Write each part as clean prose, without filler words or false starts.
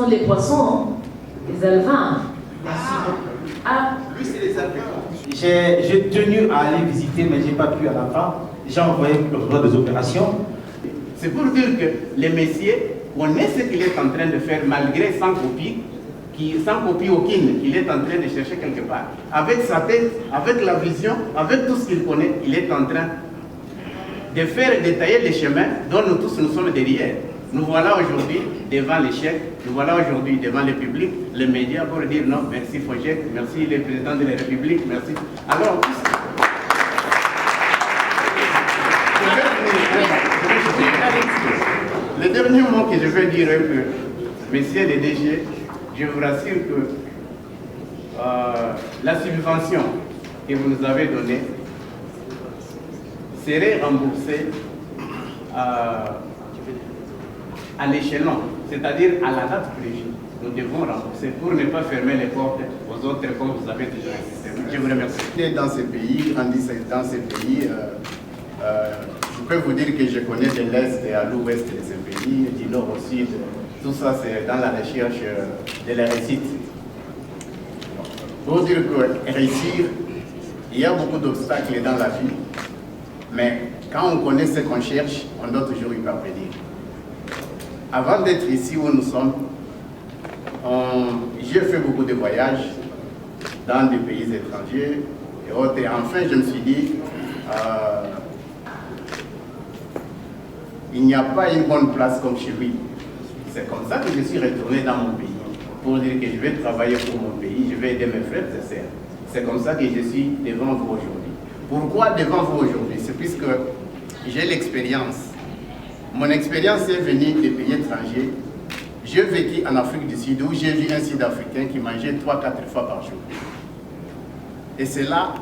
sont les poissons, les alevins. Merci beaucoup. Ah. Lui, c'est les alevins. J'ai tenu à aller visiter, mais je n'ai pas pu à la fin. J'ai envoyé le droit des opérations. C'est pour dire que les messieurs connaissent ce qu'il est en train de faire, malgré sans copie aucune, qu'il est en train de chercher quelque part. Avec sa tête, avec la vision, avec tout ce qu'il connaît, il est en train de faire détailler les chemins dont nous tous nous sommes derrière. Nous voilà aujourd'hui devant l'échec, nous voilà aujourd'hui devant le public, les médias pour dire non, merci Fojek, merci le président de la République, merci. Alors, le dernier mot que je vais dire est que, messieurs les DG, je vous rassure que la subvention que vous nous avez donnée serait remboursée à l'échelon, c'est-à-dire à la date prévue. Nous devons rembourser pour ne pas fermer les portes aux autres comme vous avez déjà insisté. Je vous remercie. Dans ces pays, dans ces pays, je peux vous dire que je connais de l'Est et à l'Ouest de ces pays, du Nord au Sud. Tout ça, c'est dans la recherche de la réussite. Pour dire que réussir, il y a beaucoup d'obstacles dans la vie, mais quand on connaît ce qu'on cherche, on doit toujours y parvenir. Avant d'être ici où nous sommes, j'ai fait beaucoup de voyages dans des pays étrangers et autres. Et enfin, je me suis dit, il n'y a pas une bonne place comme chez lui. C'est comme ça que je suis retourné dans mon pays, pour dire que je vais travailler pour mon pays, je vais aider mes frères et sœurs. C'est comme ça que je suis devant vous aujourd'hui. Pourquoi devant vous aujourd'hui? C'est puisque j'ai l'expérience. Mon expérience est venue des pays étrangers. J'ai vécu en Afrique du Sud où j'ai vu un Sud-Africain qui mangeait 3-4 fois par jour. Et cela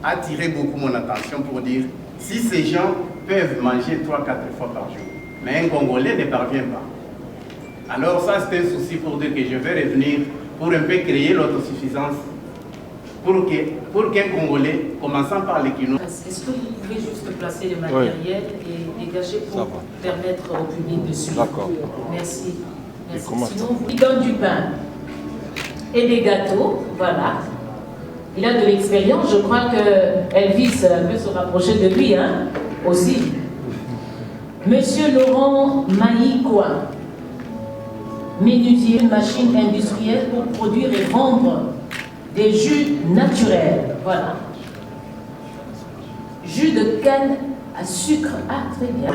a attiré beaucoup mon attention pour dire, si ces gens peuvent manger 3-4 fois par jour, mais un Congolais ne parvient pas. Alors ça, c'est un souci pour dire que je vais revenir pour un peu créer l'autosuffisance, pour qu'un Congolais, commençant par l'équinoxe... Est-ce que vous pouvez juste placer le matériel et dégager pour permettre au public de suivre? D'accord. Merci. Merci. Sinon, vous lui donne du pain et des gâteaux, voilà. Il a de l'expérience, je crois que Elvis peut se rapprocher de lui, hein, aussi. Monsieur Laurent Maïkoua, menuisier, machine industrielle pour produire et vendre des jus naturels, voilà. Jus de canne à sucre, ah très bien.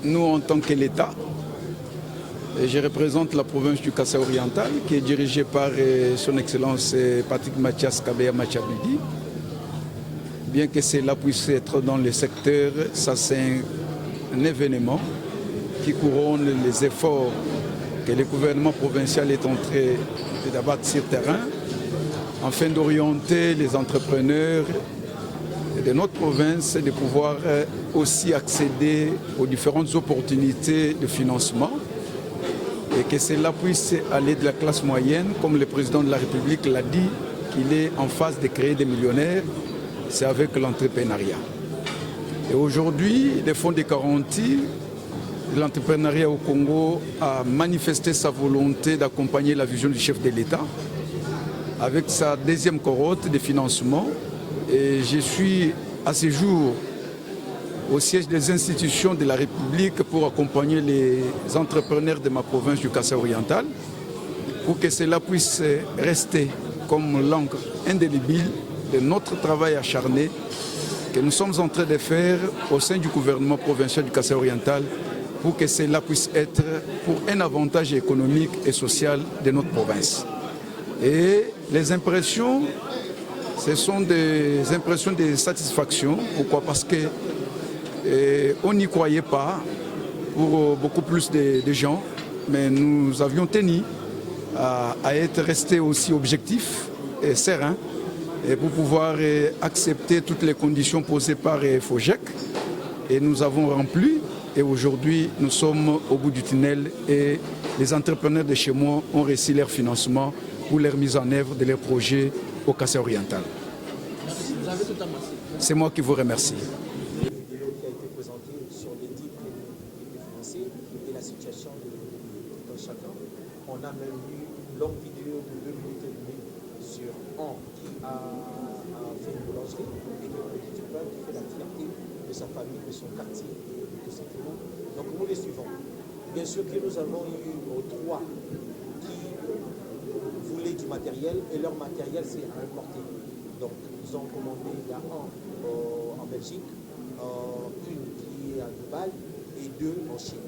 Nous, en tant que l'État, je représente la province du Kasaï oriental qui est dirigée par son Excellence Patrick Mathias Kabeya Machabidi. Bien que cela puisse être dans le secteur, ça c'est un événement qui couronne les efforts que le gouvernement provincial est en train d'abattre sur terrain afin d'orienter les entrepreneurs de notre province de pouvoir aussi accéder aux différentes opportunités de financement et que cela puisse aller de la classe moyenne, comme le président de la République l'a dit, qu'il est en phase de créer des millionnaires, c'est avec l'entrepreneuriat. Et aujourd'hui, le Fonds de garantie de l'entrepreneuriat au Congo a manifesté sa volonté d'accompagner la vision du chef de l'État avec sa deuxième cohorte de financement. Et je suis à ce jour au siège des institutions de la République pour accompagner les entrepreneurs de ma province du Kasaï oriental pour que cela puisse rester comme l'encre indélébile de notre travail acharné que nous sommes en train de faire au sein du gouvernement provincial du Kasaï oriental pour que cela puisse être pour un avantage économique et social de notre province. Et les impressions, ce sont des impressions de satisfaction. Pourquoi? Parce qu'on n'y croyait pas pour beaucoup plus de gens, mais nous avions tenu à être restés aussi objectifs et sereins et pour pouvoir accepter toutes les conditions posées par Fojek. Et nous avons rempli et aujourd'hui nous sommes au bout du tunnel et les entrepreneurs de chez moi ont reçu leur financement pour leur mise en œuvre de leurs projets au Kasaï oriental. C'est moi qui vous remercie. Une vidéo qui a été présentée sur les 10 premiers financiers et la situation de chacun. On a même eu une longue vidéo de 2 minutes et demie sur un qui a fait une boulangerie et qui produit du pain, qui fait la fierté de sa famille, de son quartier et de tous ses témoins. Donc nous les suivons. Bien sûr que nous avons eu 3 qui voulaient du matériel et leur matériel c'est à importer. Donc ils ont commandé, il y a un en Belgique, une qui est à Dubaï et 2 en Chine.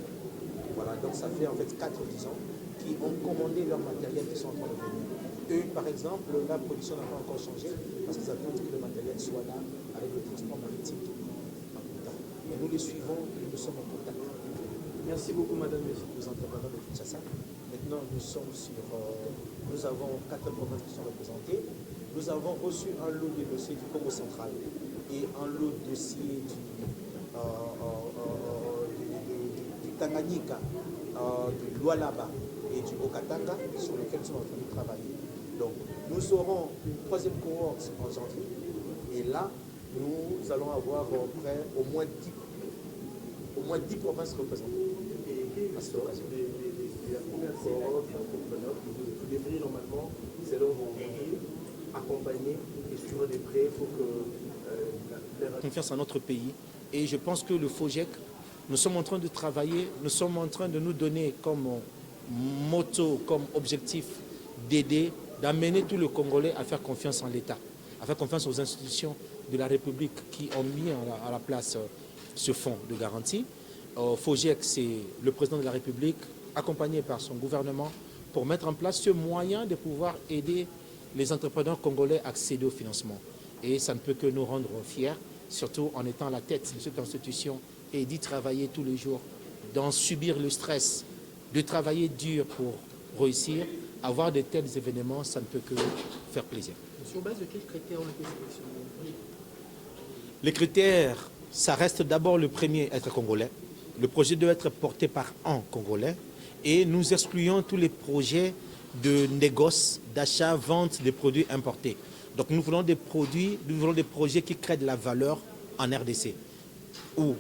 Voilà, donc ça fait en fait 4 disons qui ont commandé leur matériel qui sont en train de venir. Eux, par exemple, la production n'a pas encore changé parce qu'ils attendent que le matériel soit là avec le transport maritime en même temps. Et nous les suivons et nous sommes en contact. Merci beaucoup, madame, les entrepreneurs de Kinshasa. Maintenant, nous avons 4 provinces qui sont représentées. Nous avons reçu un lot de dossiers du Congo central et un lot de dossiers du Tanganyika, du Lualaba et du Okatanga sur lesquels nous sommes en train de travailler. Donc, nous aurons une 3e cohorte en janvier et là, nous allons avoir près au moins 10 provinces représentées. À cette occasion. La première cohorte d'entrepreneurs que vous devriez normalement, selon vos villes, accompagner et suivre des prêts pour que confiance en notre pays. Et je pense que le FOGEC, nous sommes en train de travailler, nous sommes en train de nous donner comme motto, comme objectif d'aider, d'amener tout le Congolais à faire confiance en l'État, à faire confiance aux institutions de la République qui ont mis à la place ce fonds de garantie. FOGEC, c'est le président de la République, accompagné par son gouvernement, pour mettre en place ce moyen de pouvoir aider les entrepreneurs congolais à accéder au financement. Et ça ne peut que nous rendre fiers, surtout en étant à la tête de cette institution et d'y travailler tous les jours, d'en subir le stress, de travailler dur pour réussir. Avoir de tels événements, ça ne peut que faire plaisir. Sur base de quels critères ont été sélectionnés? Les critères, ça reste d'abord le premier, être congolais. Le projet doit être porté par un Congolais et nous excluons tous les projets de négoce, d'achat, vente des produits importés. Donc nous voulons des projets qui créent de la valeur en RDC, où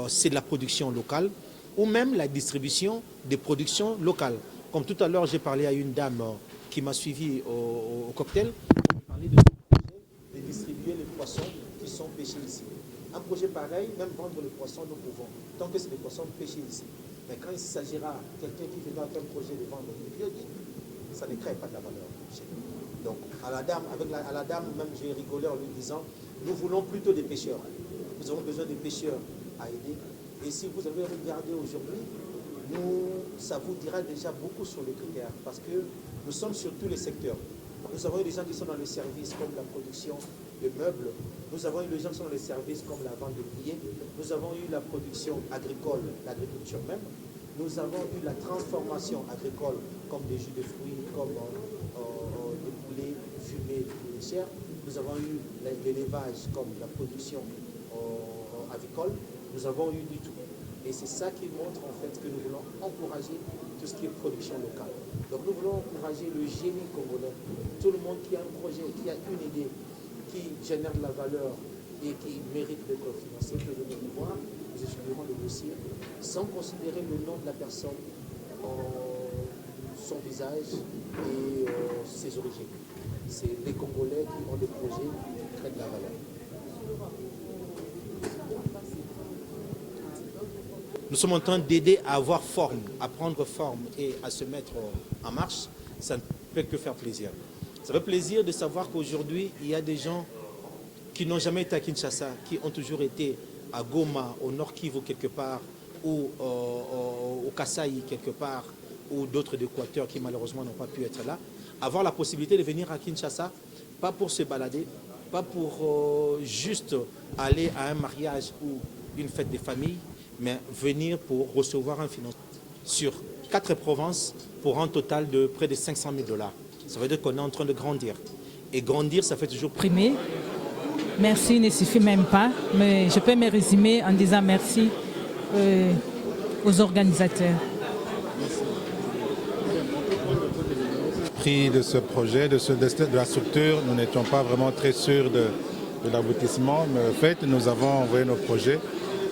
c'est de la production locale, ou même la distribution des productions locales. Comme tout à l'heure, j'ai parlé à une dame qui m'a suivi au cocktail. On parlait de ce projet de distribuer les poissons qui sont pêchés ici. Un projet pareil, même vendre les poissons, nous pouvons, tant que c'est des poissons pêchés ici. Mais quand il s'agira de quelqu'un qui viendra avec un projet de vendre des biodites, ça ne crée pas de la valeur chez nous. Donc, à la dame, même j'ai rigolé en lui disant, nous voulons plutôt des pêcheurs. Nous avons besoin des pêcheurs à aider. Et si vous avez regardé aujourd'hui, ça vous dira déjà beaucoup sur les critères, parce que nous sommes sur tous les secteurs. Nous avons eu des gens qui sont dans les services comme la production de meubles, nous avons eu des gens qui sont dans les services comme la vente de billets, nous avons eu la production agricole, l'agriculture même, nous avons eu la transformation agricole comme des jus de fruits, comme des poulets fumés, des poulets chers, nous avons eu l'élevage comme la production avicole, nous avons eu du tout. Et c'est ça qui montre en fait que nous voulons encourager tout ce qui est production locale. Donc nous voulons encourager le génie congolais. Tout le monde qui a un projet, qui a une idée, qui génère de la valeur et qui mérite d'être financé, peut venir nous voir. Nous étudierons le dossier sans considérer le nom de la personne, son visage et ses origines. C'est les Congolais qui ont des projets qui créent de la valeur. Nous sommes en train d'aider à avoir forme, à prendre forme et à se mettre en marche. Ça ne peut que faire plaisir. Ça fait plaisir de savoir qu'aujourd'hui, il y a des gens qui n'ont jamais été à Kinshasa, qui ont toujours été à Goma, au Nord Kivu quelque part, ou au Kasaï quelque part, ou d'autres d'Équateur qui malheureusement n'ont pas pu être là. Avoir la possibilité de venir à Kinshasa, pas pour se balader, pas pour juste aller à un mariage ou une fête des familles, mais venir pour recevoir un financement sur 4 provinces pour un total de près de 500 000 $. Ça veut dire qu'on est en train de grandir. Et grandir, ça fait toujours... Primé. Merci ne suffit même pas, mais je peux me résumer en disant merci aux organisateurs. Prix de ce projet, de la structure, nous n'étions pas vraiment très sûrs de de l'aboutissement. Mais en fait, nous avons envoyé nos projets.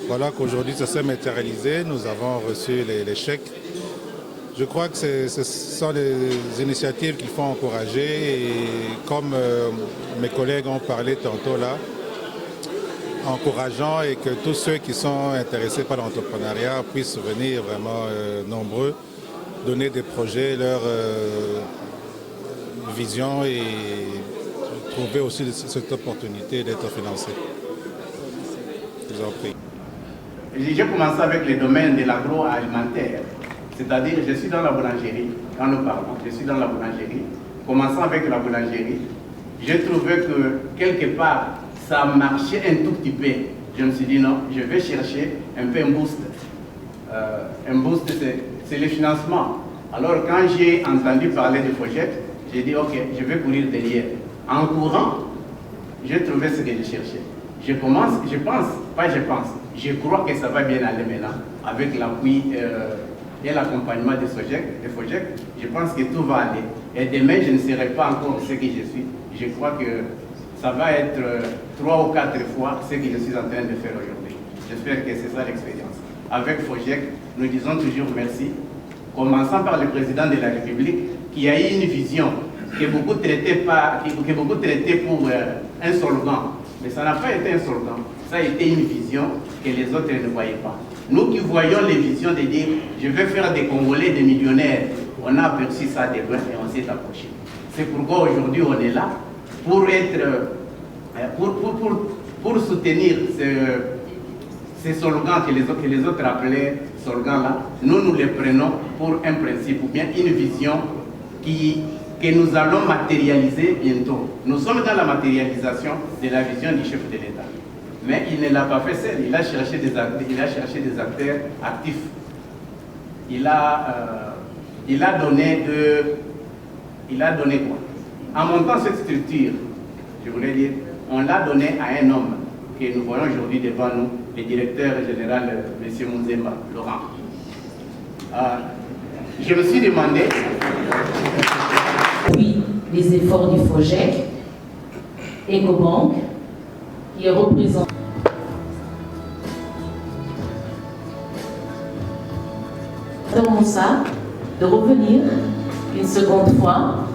Voilà qu'aujourd'hui, ça s'est matérialisé. Nous avons reçu les chèques. Je crois que ce sont des initiatives qu'il faut encourager. Et comme mes collègues ont parlé tantôt là, encourageant et que tous ceux qui sont intéressés par l'entrepreneuriat puissent venir vraiment nombreux, donner des projets, leur vision et trouver aussi cette opportunité d'être financés. Je vous en prie. J'ai commencé avec le domaine de l'agroalimentaire, c'est-à-dire je suis dans la boulangerie, quand nous parlons, je suis dans la boulangerie. Commençant avec la boulangerie, j'ai trouvé que quelque part, ça marchait un tout petit peu. Je me suis dit non, je vais chercher un peu un boost. Un boost, c'est le financement. Alors quand j'ai entendu parler de projet, j'ai dit ok, je vais courir derrière. En courant, j'ai trouvé ce que je cherchais. Je crois que ça va bien aller maintenant avec l'appui et l'accompagnement des FOGEC. Je pense que tout va aller. Et demain, je ne serai pas encore ce que je suis. Je crois que ça va être 3 ou 4 fois ce que je suis en train de faire aujourd'hui. J'espère que c'est ça l'expérience. Avec FOGEC, nous disons toujours merci, commençant par le président de la République qui a eu une vision que beaucoup traitaient pour un slogan. Mais ça n'a pas été un slogan, ça a été une vision que les autres ne voyaient pas. Nous qui voyons les visions de dire je vais faire des Congolais des millionnaires, on a aperçu ça de loin et on s'est approché. C'est pourquoi aujourd'hui on est là pour soutenir ces slogans que les autres appelaient slogans là. Nous les prenons pour un principe ou bien une vision que nous allons matérialiser bientôt. Nous sommes dans la matérialisation de la vision du chef de l'État. Mais il ne l'a pas fait seul, il a cherché des acteurs actifs. Il a donné quoi? En montant cette structure, je voulais dire, on l'a donné à un homme que nous voyons aujourd'hui devant nous, le directeur général, M. Mouzemba, Laurent. Je me suis demandé... Puis les efforts du FOGEC, EcoBank, qui est représenté. Moussa de revenir une seconde fois